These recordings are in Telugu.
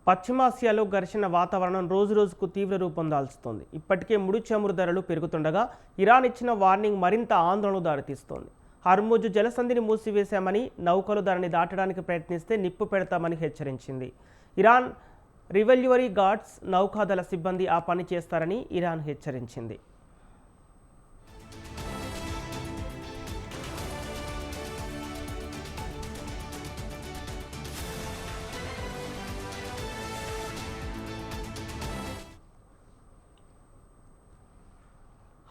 పశ్చిమాసియాలో ఘర్షణ వాతావరణం రోజురోజుకు తీవ్ర రూపం దాల్చుతోంది. ఇప్పటికే ముడి చమురు ధరలు పెరుగుతుండగా ఇరాన్ ఇచ్చిన వార్నింగ్ మరింత ఆందోళనకు దారితీస్తోంది. హర్ముజ్ జలసంధిని మూసివేశామని, నౌకలు దానిని దాటడానికి ప్రయత్నిస్తే నిప్పు పెడతామని హెచ్చరించింది. ఇరాన్ రివల్యూరీ గార్డ్స్ నౌకాదళ సిబ్బంది ఆ పని చేస్తారని ఇరాన్ హెచ్చరించింది.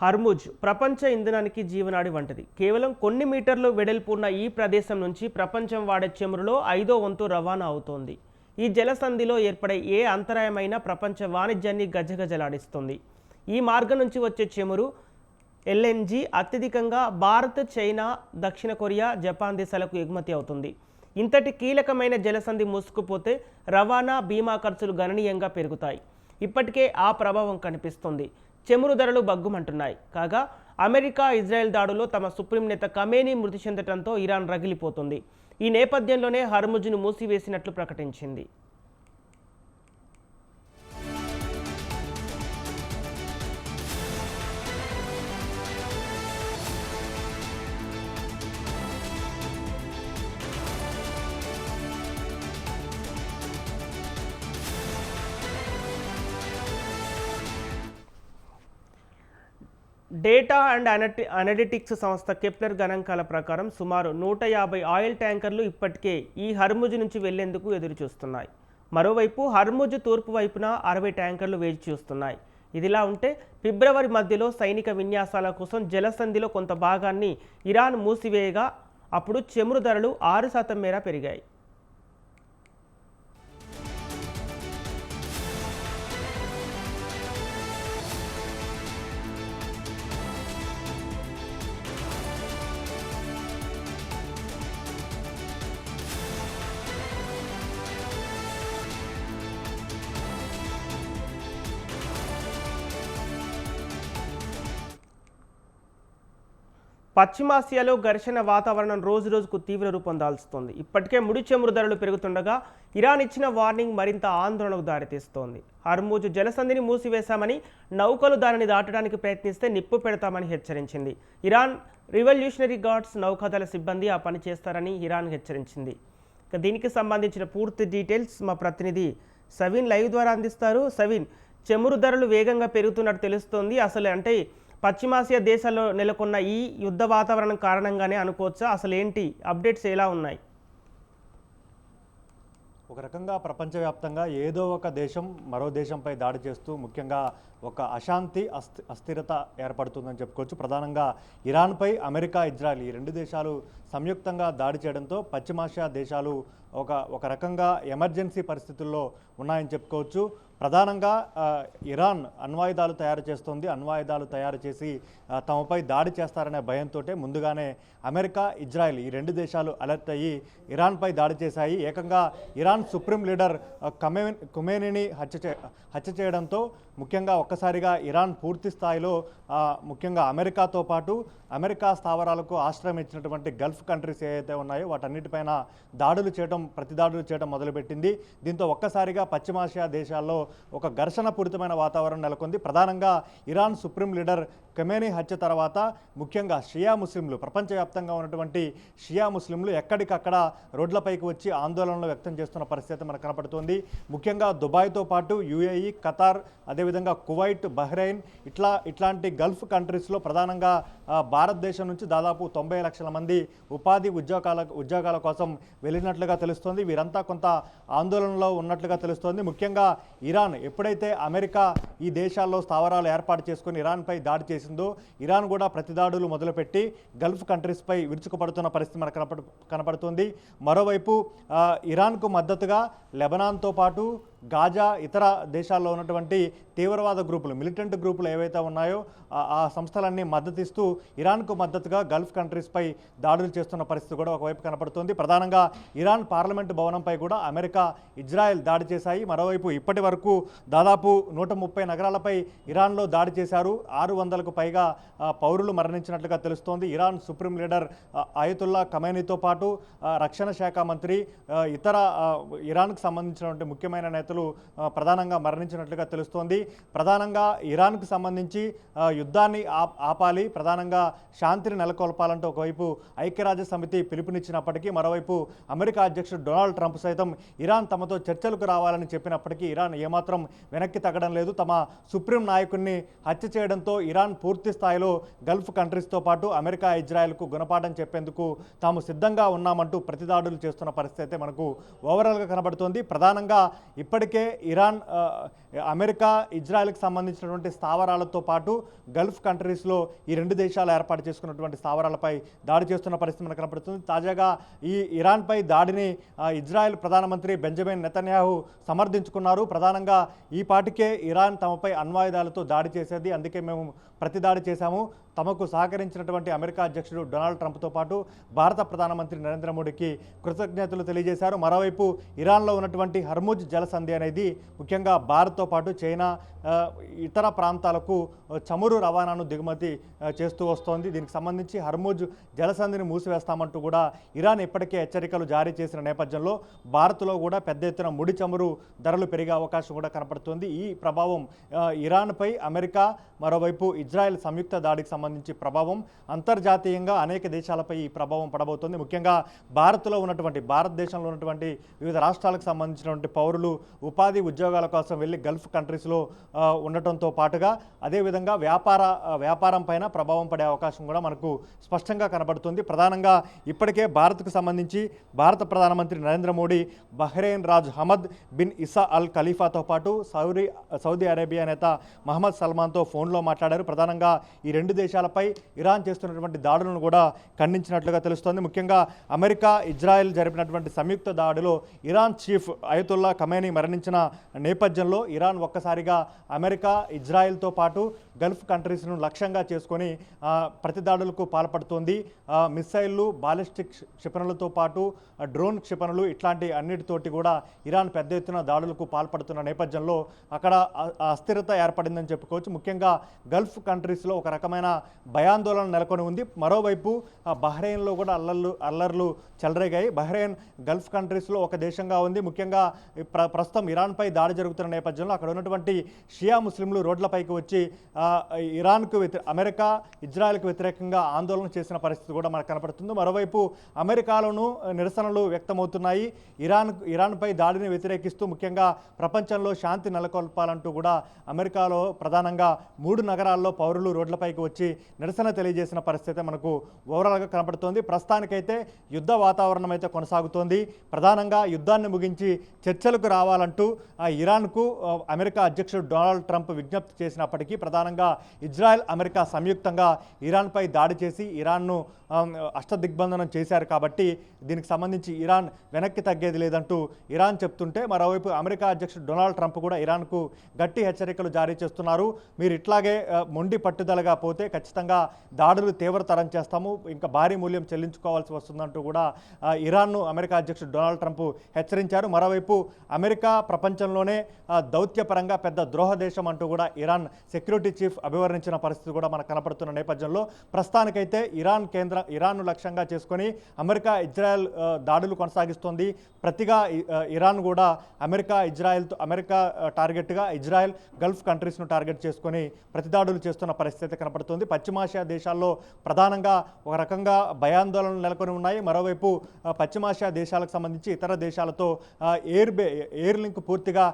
హర్ముజ్ ప్రపంచ ఇంధనానికి జీవనాడి వంటిది. కేవలం కొన్ని మీటర్లు వెడల్పు ఉన్న ఈ ప్రదేశం నుంచి ప్రపంచం వాడే చమురులో 5వ వంతు రవాణా అవుతోంది. ఈ జలసంధిలో ఏర్పడే ఏ అంతరాయమైనా ప్రపంచ వాణిజ్యాన్ని గజగజలాడిస్తుంది. ఈ మార్గం నుంచి వచ్చే చమురు ఎల్ఎన్జీ అత్యధికంగా భారత్, చైనా, దక్షిణ కొరియా, జపాన్ దేశాలకు ఎగుమతి అవుతుంది. ఇంతటి కీలకమైన జలసంధి మూసుకుపోతే రవాణా, బీమా ఖర్చులు గణనీయంగా పెరుగుతాయి. ఇప్పటికే ఆ ప్రభావం కనిపిస్తుంది. చమురు ధరలు బగ్గుమంటున్నాయి. కాగా అమెరికా, ఇజ్రాయెల్ దాడులో తమ సుప్రీం నేత ఖమేనీ మృతి చెందడంతో ఇరాన్ రగిలిపోతుంది. ఈ నేపథ్యంలోనే హర్ముజ్ను మూసివేసినట్లు ప్రకటించింది. డేటా అండ్ అనలిటిక్స్ సంస్థ కెప్లర్ గణాంకాల ప్రకారం సుమారు 150 ఆయిల్ ట్యాంకర్లు ఇప్పటికే ఈ హర్ముజ్ నుంచి వెళ్లేందుకు ఎదురుచూస్తున్నాయి. మరోవైపు హర్ముజ్ తూర్పు వైపున 60 ట్యాంకర్లు వేచి చూస్తున్నాయి. ఇదిలా ఉంటే ఫిబ్రవరి మధ్యలో సైనిక విన్యాసాల కోసం జలసంధిలో కొంత భాగాన్ని ఇరాన్ మూసివేయగా అప్పుడు చమురు ధరలు 6% మేర పెరిగాయి. పశ్చిమాసియాలో ఘర్షణ వాతావరణం రోజురోజుకు తీవ్ర రూపం దాల్చుతోంది. ఇప్పటికే ముడి చమురు ధరలు పెరుగుతుండగా ఇరాన్ ఇచ్చిన వార్నింగ్ మరింత ఆందోళనకు దారితీస్తోంది. హర్ముజ్ జలసంధిని మూసివేశామని, నౌకలు దానిని దాటడానికి ప్రయత్నిస్తే నిప్పు పెడతామని హెచ్చరించింది. ఇరాన్ రివల్యూషనరీ గార్డ్స్ నౌకాదళ సిబ్బంది ఆ పని చేస్తారని ఇరాన్ హెచ్చరించింది. దీనికి సంబంధించిన పూర్తి డీటెయిల్స్ మా ప్రతినిధి సవీన్ లైవ్ ద్వారా అందిస్తారు. సవీన్, చమురు ధరలు వేగంగా పెరుగుతున్నట్టు తెలుస్తోంది. అసలు అంటే పశ్చిమాసియా దేశాల్లో నెలకొన్న ఈ యుద్ధ వాతావరణం కారణంగానే అనుకోవచ్చా? అసలు ఏంటి అప్డేట్స్ ఎలా ఉన్నాయి? ఒక రకంగా ప్రపంచవ్యాప్తంగా ఏదో ఒక దేశం మరో దేశంపై దాడి చేస్తూ ముఖ్యంగా ఒక అశాంతి, అస్థిరత ఏర్పడుతుందని చెప్పుకోవచ్చు. ప్రధానంగా ఇరాన్పై అమెరికా, ఇజ్రాయెల్ ఈ రెండు దేశాలు సంయుక్తంగా దాడి చేయడంతో పశ్చిమాసియా దేశాలు ఒక రకంగా ఎమర్జెన్సీ పరిస్థితుల్లో ఉన్నాయని చెప్పుకోవచ్చు. ప్రధానంగా ఇరాన్ అణ్వాయుధాలు తయారు చేస్తోంది. అణ్వాయుధాలు తయారు చేసి తమపై దాడి చేస్తారనే భయంతో ముందుగానే అమెరికా, ఇజ్రాయెల్ ఈ రెండు దేశాలు అలర్ట్ అయ్యి ఇరాన్పై దాడి చేశాయి. ఏకంగా ఇరాన్ సుప్రీం లీడర్ ఖమేనీని హత్య చేయడంతో ముఖ్యంగా ఒక్కసారిగా ఇరాన్ పూర్తి స్థాయిలో ముఖ్యంగా అమెరికాతో పాటు అమెరికా స్థావరాలకు ఆశ్రయం ఇచ్చినటువంటి గల్ఫ్ కంట్రీస్ ఏవైతే ఉన్నాయో వాటన్నిటిపైన ప్రతిదాడులు చేయడం మొదలుపెట్టింది. దీంతో ఒక్కసారిగా పశ్చిమాసియా దేశాల్లో ఒక ఘర్షణ పూరితమైన వాతావరణం నెలకొంది. ప్రధానంగా ఇరాన్ సుప్రీం లీడర్ ఖమేనీ హత్య తర్వాత ముఖ్యంగా షియా ముస్లింలు, ప్రపంచవ్యాప్తంగా ఉన్నటువంటి షియా ముస్లింలు ఎక్కడికక్కడ రోడ్లపైకి వచ్చి ఆందోళనలు వ్యక్తం చేస్తున్న పరిస్థితి మనకు కనపడుతోంది. ముఖ్యంగా దుబాయ్తో పాటు యుఏఈ, ఖతార్, అదేవిధంగా కువైట్, బహ్రెయిన్ ఇట్లాంటి గల్ఫ్ కంట్రీస్లో ప్రధానంగా భారతదేశం నుంచి దాదాపు 90 లక్షల మంది ఉపాధి ఉద్యోగాల కోసం వెళ్ళినట్లుగా తెలుస్తోంది. వీరంతా కొంత ఆందోళనలో ఉన్నట్లుగా తెలుస్తోంది. ముఖ్యంగా ఇరాన్ ఎప్పుడైతే అమెరికా ఈ దేశాల్లో స్థావరాలు ఏర్పాటు చేసుకుని ఇరాన్పై దాడి చేసిందో ఇరాన్ కూడా ప్రతిదాడులు మొదలుపెట్టి గల్ఫ్ కంట్రీస్పై విరుచుకుపడుతున్న పరిస్థితి మనకు కనపడుతుంది. మరోవైపు ఇరాన్కు మద్దతుగా లెబనాన్తో పాటు గాజా, ఇతర దేశాల్లో ఉన్నటువంటి తీవ్రవాద గ్రూపులు, మిలిటెంట్ గ్రూపులు ఏవైతే ఉన్నాయో ఆ సంస్థలన్నీ మద్దతిస్తూ ఇరాన్కు మద్దతుగా గల్ఫ్ కంట్రీస్పై దాడులు చేస్తున్న పరిస్థితి కూడా ఒకవైపు కనపడుతుంది. ప్రధానంగా ఇరాన్ పార్లమెంటు భవనంపై కూడా అమెరికా, ఇజ్రాయెల్ దాడి చేశాయి. మరోవైపు ఇప్పటి వరకు దాదాపు 130 నగరాలపై ఇరాన్లో దాడి చేశారు. 600కు పైగా పౌరులు మరణించినట్లుగా తెలుస్తోంది. ఇరాన్ సుప్రీం లీడర్ అయతుల్లా ఖమేనీతో పాటు రక్షణ శాఖ మంత్రి, ఇతర ఇరాన్కు సంబంధించినటువంటి ముఖ్యమైన నేతలు నేతలు ప్రధానంగా మరణించినట్లుగా తెలుస్తోంది. ప్రధానంగా ఇరాన్కు సంబంధించి యుద్ధాన్ని ఆపాలి, ప్రధానంగా శాంతిని నెలకొల్పాలంటూ ఒకవైపు ఐక్యరాజ్య సమితి పిలుపునిచ్చినప్పటికీ మరోవైపు అమెరికా అధ్యక్షుడు డొనాల్డ్ ట్రంప్ సైతం ఇరాన్ తమతో చర్చలకు రావాలని చెప్పినప్పటికీ ఇరాన్ ఏమాత్రం వెనక్కి తగ్గడం లేదు. తమ సుప్రీం నాయకుడిని హత్య చేయడంతో ఇరాన్ పూర్తి స్థాయిలో గల్ఫ్ కంట్రీస్తో పాటు అమెరికా ఇజ్రాయెల్కు గుణపాఠం చెప్పేందుకు తాము సిద్ధంగా ఉన్నామంటూ ప్రతిదాడులు చేస్తున్న పరిస్థితి అయితే మనకు ఓవరాల్గా కనబడుతోంది. ప్రధానంగా ఇప్పటికే ఇరాన్ అమెరికా ఇజ్రాయెల్కి సంబంధించినటువంటి స్థావరాలతో పాటు గల్ఫ్ కంట్రీస్లో ఈ రెండు దేశాలు ఏర్పాటు చేసుకున్నటువంటి స్థావరాలపై దాడి చేస్తున్న పరిస్థితి మనకు కనబడుతుంది. తాజాగా ఈ ఇరాన్పై దాడిని ఇజ్రాయెల్ ప్రధానమంత్రి బెంజమిన్ నెతన్యాహు సమర్థించుకున్నారు. ప్రధానంగా ఈ పాటికే ఇరాన్ తమపై అణ్వాయుధాలతో దాడి చేసేది, అందుకే మేము ప్రతిదాడి చేశాము, తమకు సహకరించినటువంటి అమెరికా అధ్యక్షుడు డొనాల్డ్ ట్రంప్తో పాటు భారత ప్రధానమంత్రి నరేంద్ర మోడీకి కృతజ్ఞతలు తెలియజేశారు. మరోవైపు ఇరాన్లో ఉన్నటువంటి హర్ముజ్ జలసంధి అనేది ముఖ్యంగా భారత్తో పాటు చైనా ఇతర ప్రాంతాలకు చమురు రవాణాను దిగుమతి చేస్తూ వస్తోంది. దీనికి సంబంధించి హర్ముజ్ జలసంధిని మూసివేస్తామంటూ కూడా ఇరాన్ ఇప్పటికే హెచ్చరికలు జారీ చేసిన నేపథ్యంలో భారత్లో కూడా పెద్ద ఎత్తున ముడి చమురు ధరలు పెరిగే అవకాశం కూడా కనపడుతోంది. ఈ ప్రభావం ఇరాన్పై అమెరికా, మరోవైపు ఇజ్రాయెల్ సంయుక్త దాడికి సంబంధించి ప్రభావం అంతర్జాతీయంగా అనేక దేశాలపై ఈ ప్రభావం పడబోతోంది. ముఖ్యంగా భారతదేశంలో ఉన్నటువంటి వివిధ రాష్ట్రాలకు సంబంధించినటువంటి పౌరులు ఉపాధి ఉద్యోగాల కోసం వెళ్ళి గల్ఫ్ కంట్రీస్లో ఉండటంతో పాటుగా అదేవిధంగా వ్యాపారం పైన ప్రభావం పడే అవకాశం కూడా మనకు స్పష్టంగా కనబడుతుంది. ప్రధానంగా ఇప్పటికే భారత్కు సంబంధించి భారత ప్రధానమంత్రి నరేంద్ర మోడీ బహ్రెయిన్ రాజ్ హమద్ బిన్ ఇసా అల్ ఖలీఫాతో పాటు సౌదీ అరేబియా నేత మహమ్మద్ సల్మాన్తో ఫోన్లో మాట్లాడారు. ప్రధానంగా ఈ రెండు దేశాలపై ఇరాన్ చేస్తున్నటువంటి దాడులను కూడా ఖండించినట్లుగా తెలుస్తోంది. ముఖ్యంగా అమెరికా ఇజ్రాయెల్ జరిపినటువంటి సంయుక్త దాడిలో ఇరాన్ చీఫ్ అయతుల్లా ఖమేనీ మరణించిన నేపథ్యంలో ఇరాన్ ఒక్కసారిగా అమెరికా ఇజ్రాయెల్తో పాటు గల్ఫ్ కంట్రీస్ను లక్ష్యంగా చేసుకొని ప్రతిదాడులకు పాల్పడుతోంది. మిస్సైళ్లు, బాలిస్టిక్ క్షిపణులతో పాటు డ్రోన్ క్షిపణులు ఇట్లాంటి అన్నిటితోటి కూడా ఇరాన్ పెద్ద ఎత్తున దాడులకు పాల్పడుతున్న నేపథ్యంలో అక్కడ అస్థిరత ఏర్పడిందని చెప్పుకోవచ్చు. ముఖ్యంగా గల్ఫ్ కంట్రీస్లో ఒక రకమైన భయాందోళన నెలకొని ఉంది. మరోవైపు బహ్రెయిన్లో కూడా అల్లర్లు చెలరేగాయి. బహ్రెయిన్ గల్ఫ్ కంట్రీస్లో ఒక దేశంగా ఉంది. ముఖ్యంగా ప్రస్తుతం ఇరాన్పై దాడి జరుగుతున్న నేపథ్యంలో అక్కడ ఉన్నటువంటి షియా ముస్లింలు రోడ్లపైకి వచ్చి అమెరికా ఇజ్రాయెల్కు వ్యతిరేకంగా ఆందోళన చేసిన పరిస్థితి కూడా మనకు కనపడుతుంది. మరోవైపు అమెరికాలోనూ నిరసనలు వ్యక్తమవుతున్నాయి. ఇరాన్పై దాడిని వ్యతిరేకిస్తూ ముఖ్యంగా ప్రపంచంలో శాంతి నెలకొల్పాలంటూ కూడా అమెరికాలో ప్రధానంగా 3 నగరాల్లో పౌరులు రోడ్లపైకి వచ్చి నిరసన తెలియజేసిన పరిస్థితి మనకు ఓవరాల్గా కనపడుతోంది. ప్రస్తుతానికైతే యుద్ధ వాతావరణం అయితే కొనసాగుతోంది. ప్రధానంగా యుద్ధాన్ని ముగించి చర్చలకు రావాలంటూ ఇరాన్కు అమెరికా అధ్యక్షుడు డొనాల్డ్ ట్రంప్ విజ్ఞప్తి చేసినప్పటికీ ప్రధానంగా ఇజ్రాయెల్, అమెరికా సంయుక్తంగా ఇరాన్పై దాడి చేసి ఇరాన్ను అష్టదిగ్బంధనం చేశారు. కాబట్టి దీనికి సంబంధించి ఇరాన్ వెనక్కి తగ్గేది లేదంటూ ఇరాన్ చెప్తుంటే మరోవైపు అమెరికా అధ్యక్షుడు డొనాల్డ్ ట్రంప్ కూడా ఇరాన్కు గట్టి హెచ్చరికలు జారీ చేస్తున్నారు. మీరు ఇట్లాగే మొండి పట్టుదలగా పోతే ఖచ్చితంగా దాడులు తీవ్రతరం చేస్తాము, ఇంకా భారీ మూల్యం చెల్లించుకోవాల్సి వస్తుందంటూ కూడా ఇరాన్ను అమెరికా అధ్యక్షుడు డొనాల్డ్ ట్రంప్ హెచ్చరించారు. మరోవైపు అమెరికా ప్రపంచంలోనే దౌత్యపరంగా పెద్ద ద్రోహ దేశం అంటూ కూడా ఇరాన్ సెక్యూరిటీ చీఫ్ అభివర్ణించిన పరిస్థితి కూడా మనకు కనపడుతున్న నేపథ్యంలో ప్రస్తుతానికైతే ఇరాన్ను లక్ష్యంగా చేసుకొని అమెరికా ఇజ్రాయెల్ దాడులు కొనసాగిస్తోంది. ప్రతిగా ఇరాన్ కూడా అమెరికా టార్గెట్గా ఇజ్రాయెల్, గల్ఫ్ కంట్రీస్ను టార్గెట్ చేసుకొని ప్రతిదాడులు చేస్తున్న పరిస్థితి కనపడుతుంది. పశ్చిమాసియా దేశాల్లో ప్రధానంగా ఒక రకంగా భయాందోళనలు నెలకొని ఉన్నాయి. మరోవైపు పశ్చిమాసియా దేశాలకు సంబంధించి ఇతర దేశాలతో ఎయిర్ లింక్ పూర్తిగా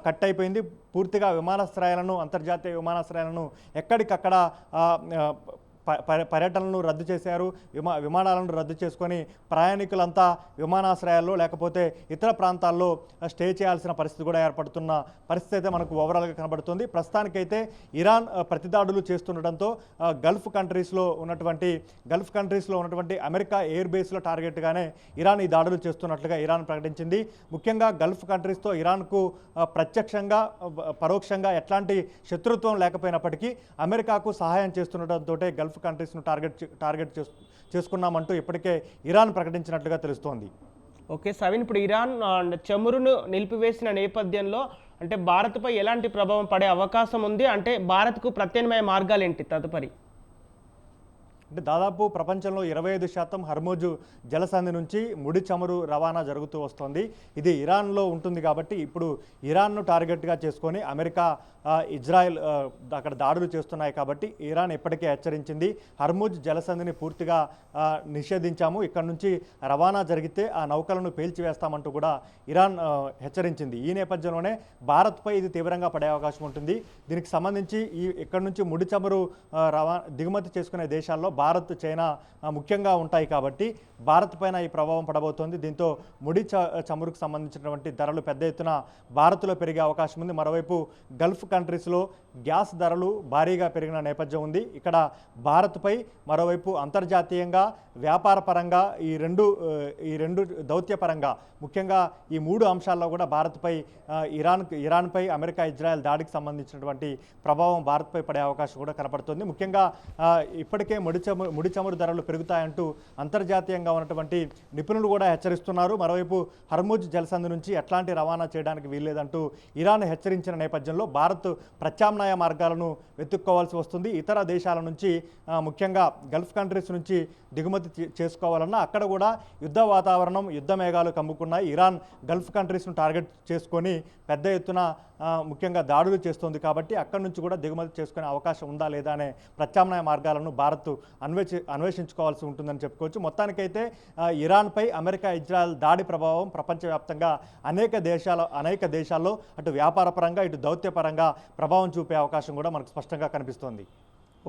కట్ అయిపోయింది. పూర్తిగా అంతర్జాతీయ విమానాశ్రయాలను ఎక్కడికక్కడ పర్యటనలను రద్దు చేశారు. విమానాలను రద్దు చేసుకొని ప్రయాణికులంతా విమానాశ్రయాల్లో లేకపోతే ఇతర ప్రాంతాల్లో స్టే చేయాల్సిన పరిస్థితి కూడా ఏర్పడుతున్న పరిస్థితి అయితే మనకు ఓవరాల్గా కనబడుతుంది. ప్రస్తుతానికైతే ఇరాన్ ప్రతిదాడులు చేస్తుండటంతో గల్ఫ్ కంట్రీస్లో ఉన్నటువంటి అమెరికా ఎయిర్ బేస్లో టార్గెట్గానే ఇరాన్ ఈ దాడులు చేస్తున్నట్లుగా ఇరాన్ ప్రకటించింది. ముఖ్యంగా గల్ఫ్ కంట్రీస్తో ఇరాన్కు ప్రత్యక్షంగా పరోక్షంగా ఎట్లాంటి శత్రుత్వం లేకపోయినప్పటికీ అమెరికాకు సహాయం చేస్తుండటంతో గల్ఫ్ కంట్రీస్ను టార్గెట్ చేసుకున్నామంటూ ఇప్పటికే ఇరాన్ ప్రకటించినట్లుగా తెలుస్తోంది. ఓకే సవిన్, ఇప్పుడు ఇరాన్ చమురును నిలిపివేసిన నేపథ్యంలో అంటే భారత్పై ఎలాంటి ప్రభావం పడే అవకాశం ఉంది? అంటే భారత్కు ప్రత్యామ్నాయ మార్గాలు ఏంటి తదుపరి? అంటే దాదాపు ప్రపంచంలో 25% హర్మోజు జలసంధి నుంచి ముడి చమురు రవాణా జరుగుతూ వస్తుంది. ఇది ఇరాన్లో ఉంటుంది కాబట్టి ఇప్పుడు ఇరాన్ను టార్గెట్గా చేసుకొని అమెరికా, ఇజ్రాయెల్ అక్కడ దాడులు చేస్తున్నాయి కాబట్టి ఇరాన్ ఇప్పటికే హెచ్చరించింది, హర్మూజ్ జలసంధిని పూర్తిగా నిషేధించాము, ఇక్కడ నుంచి రవాణా జరిగితే ఆ నౌకలను పేల్చివేస్తామంటూ కూడా ఇరాన్ హెచ్చరించింది. ఈ నేపథ్యంలోనే భారత్పై ఇది తీవ్రంగా పడే అవకాశం ఉంటుంది. దీనికి సంబంధించి ఇక్కడ నుంచి ముడి చమురు దిగుమతి చేసుకునే దేశాల్లో భారత్, చైనా ముఖ్యంగా ఉంటాయి కాబట్టి భారత్ పైన ఈ ప్రభావం పడబోతోంది. దీంతో ముడి చమురుకు సంబంధించినటువంటి ధరలు పెద్ద ఎత్తున భారత్లో పెరిగే అవకాశం ఉంది. మరోవైపు గల్ఫ్ కంట్రీస్లో గ్యాస్ ధరలు భారీగా పెరిగిన నేపథ్యం ఉంది. ఇక్కడ భారత్పై మరోవైపు అంతర్జాతీయంగా వ్యాపార పరంగా ఈ రెండు దౌత్యపరంగా ముఖ్యంగా ఈ 3 అంశాల్లో కూడా భారత్పై ఇరాన్పై అమెరికా, ఇజ్రాయెల్ దాడికి సంబంధించినటువంటి ప్రభావం భారత్పై పడే అవకాశం కూడా కనపడుతుంది. ముఖ్యంగా ఇప్పటికే ముడి చమురు ధరలు పెరుగుతాయంటూ అంతర్జాతీయంగా ఉన్నటువంటి నిపుణులు కూడా హెచ్చరిస్తున్నారు. మరోవైపు హర్మూజ్ జలసంధి నుంచి ఎట్లాంటి రవాణా చేయడానికి వీల్లేదంటూ ఇరాన్ హెచ్చరించిన నేపథ్యంలో భారత్ ప్రత్యామ్నాయ మార్గాలను వెతుక్కోవాల్సి వస్తుంది. ఇతర దేశాల నుంచి ముఖ్యంగా గల్ఫ్ కంట్రీస్ నుంచి దిగుమతి చేసుకోవాలన్నా అక్కడ కూడా యుద్ధ వాతావరణం, యుద్ధ మేఘాలు కమ్ముకున్నాయి. ఇరాన్ గల్ఫ్ కంట్రీస్ను టార్గెట్ చేసుకొని పెద్ద ఎత్తున ముఖ్యంగా దాడులు చేస్తుంది కాబట్టి అక్కడి నుంచి కూడా దిగుమతి చేసుకునే అవకాశం ఉందా లేదా అనే ప్రత్యామ్నాయ మార్గాలను భారత్ అన్వేషించుకోవాల్సి ఉంటుందని చెప్పుకోవచ్చు. మొత్తానికైతే ఇరాన్పై అమెరికా, ఇజ్రాయెల్ దాడి ప్రభావం ప్రపంచవ్యాప్తంగా అనేక దేశాల్లో అటు వ్యాపార పరంగా, ఇటు దౌత్యపరంగా ప్రభావం చూపే అవకాశం కూడా మనకు స్పష్టంగా కనిపిస్తోంది.